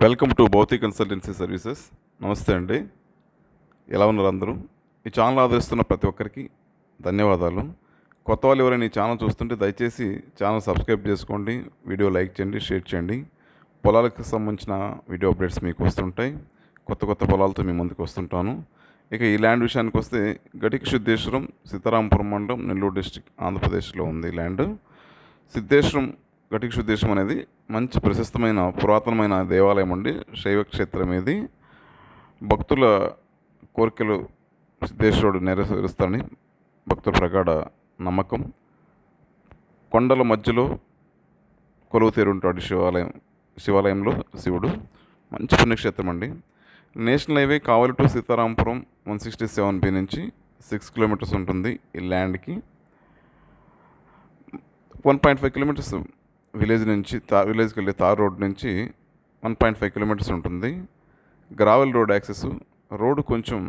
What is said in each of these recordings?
Welcome to Bhautik consultancy services. నమస్తే అండి, ఎలా ఉన్నారు అందరూ? ఈ ఛానల్ ఆదరిస్తున్న ప్రతి ఒక్కరికి ధన్యవాదాలు. కొత్త వాళ్ళు ఎవరైనా ఈ ఛానల్ చూస్తుంటే దయచేసి ఛానల్ సబ్స్క్రైబ్ చేసుకోండి, వీడియో లైక్ చేయండి, షేర్ చేయండి. పొలాలకు సంబంధించిన వీడియో అప్డేట్స్ మీకు వస్తుంటాయి. కొత్త కొత్త పొలాలతో మీ ముందుకు వస్తుంటాను. ఇక ఈ ల్యాండ్ విషయానికి వస్తే గటిక సిద్ధేశ్వరం, సీతారాంపురం మండలం, నెల్లూరు డిస్టిక్, ఆంధ్రప్రదేశ్లో ఉంది ఈ ల్యాండ్. సిద్ధేశ్వరం, గటిక సిద్ధేశ్వరం అనేది మంచి ప్రశస్తమైన పురాతనమైన దేవాలయం అండి. శైవ క్షేత్రం ఇది. భక్తుల కోరికలు సిద్ధేశ్వరుడు నెరవేరుస్తాడని భక్తుల ప్రగాఢ నమ్మకం. కొండల మధ్యలో కొలువు తీరుంటాడు శివాలయంలో శివుడు. మంచి పుణ్యక్షేత్రం అండి. National highway Kavali to Sitarampuram 167B నుంచి 6 కిలోమీటర్స్ ఉంటుంది ఈ ల్యాండ్కి. 1.5 కిలోమీటర్స్ విలేజ్కి వెళ్ళే తార్ రోడ్ నుంచి 1.5 కిలోమీటర్స్ ఉంటుంది. Gravel road access. రోడ్డు కొంచెం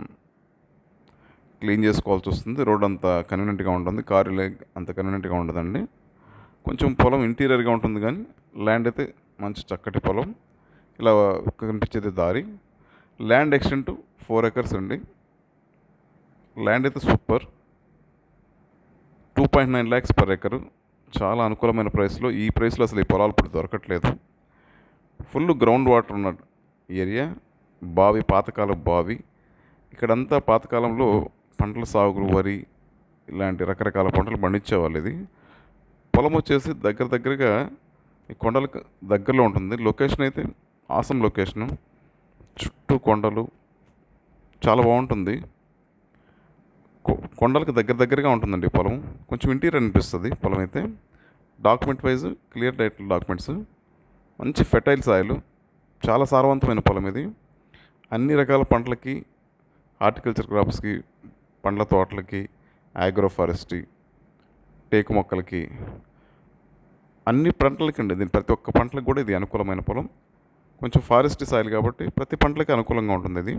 క్లీన్ చేసుకోవాల్సి వస్తుంది. రోడ్ అంత కన్వీనియంట్గా ఉంటుంది, కారు అంత కన్వీనియంట్గా ఉండదండి. కొంచెం పొలం ఇంటీరియర్గా ఉంటుంది, కానీ ల్యాండ్ అయితే మంచి చక్కటి పొలం. ఇలా కనిపించేది దారి. ల్యాండ్ ఎక్స్టెంట్ 4 acres అండి. ల్యాండ్ అయితే సూపర్. 2.9 lakhs per acre. చాలా అనుకూలమైన ప్రైస్లో. ఈ ప్రైస్లో అసలు ఈ పొలాలు ఇప్పుడు దొరకట్లేదు. ఫుల్ గ్రౌండ్ వాటర్ ఉన్న ఏరియా. బావి, పాతకాలం బావి. ఇక్కడంతా పాతకాలంలో పంటల సాగు, వరి ఇలాంటి రకరకాల పంటలు పండించేవాళ్ళు. ఇది పొలం వచ్చేసి దగ్గరగా ఈ కొండలకు దగ్గరలో ఉంటుంది. లొకేషన్ అయితే ఆసం లొకేషను. చుట్టూ కొండలు, చాలా బాగుంటుంది. కొండలకు దగ్గరగా ఉంటుందండి పొలం. కొంచెం ఇంటీరియర్ అనిపిస్తుంది పొలం అయితే. Document wise clear title documents. మంచి ఫెర్టైల్ సాయిల్. చాలా సారవంతమైన పొలం ఇది. అన్ని రకాల పంటలకి, హార్టికల్చర్ క్రాప్స్కి, పండ్ల తోటలకి, ఆగ్రో ఫారెస్ట్రీ, టేకు మొక్కలకి, అన్ని పంటలకి అండి. దీని ప్రతి ఒక్క పంటలకు కూడా ఇది అనుకూలమైన పొలం. కొంచెం ఫారెస్ట్రీ సాయిల్ కాబట్టి ప్రతి పంటలకి అనుకూలంగా ఉంటుంది ఇది.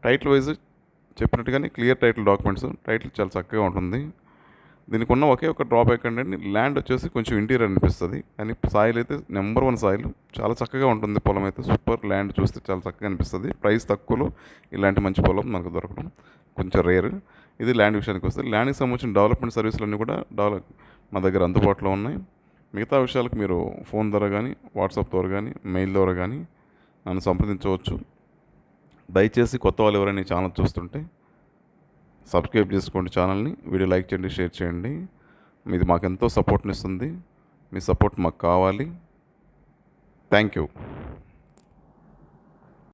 టైటిల్ వైజ్ చెప్పినట్టుగానే క్లియర్ టైటిల్ డాక్యుమెంట్స్. టైటిల్ చాలా చక్కగా ఉంటుంది. దీనికి ఉన్న ఒకే ఒక డ్రాబ్యాక్ అంటే ల్యాండ్ వచ్చేసి కొంచెం ఇంటీరియర్ అనిపిస్తుంది, కానీ సాయిల్ అయితే నెంబర్ 1 సాయిల్. చాలా చక్కగా ఉంటుంది పొలం అయితే. సూపర్. ల్యాండ్ చూస్తే చాలా చక్కగా అనిపిస్తుంది. ప్రైస్ తక్కువలో ఇలాంటి మంచి పొలం మనకు దొరకడం కొంచెం రేర్. ఇది ల్యాండ్ విషయానికి వస్తే. ల్యాండ్కి సంబంధించిన డెవలప్మెంట్ సర్వీసులన్నీ కూడా మా దగ్గర అందుబాటులో ఉన్నాయి. మిగతా విషయాలకు మీరు ఫోన్ ద్వారా కానీ, వాట్సాప్ ద్వారా కానీ, మెయిల్ ద్వారా కానీ నన్ను సంప్రదించవచ్చు. దయచేసి కొత్త వాళ్ళు ఎవరైనా ఈ ఛానల్ చూస్తుంటే సబ్స్క్రైబ్ చేసుకోండి ఛానల్ని. వీడియో లైక్ చేయండి, షేర్ చేయండి. మీది మాకు ఎంతో సపోర్ట్ని ఇస్తుంది. మీ సపోర్ట్ మాకు కావాలి. Thank you.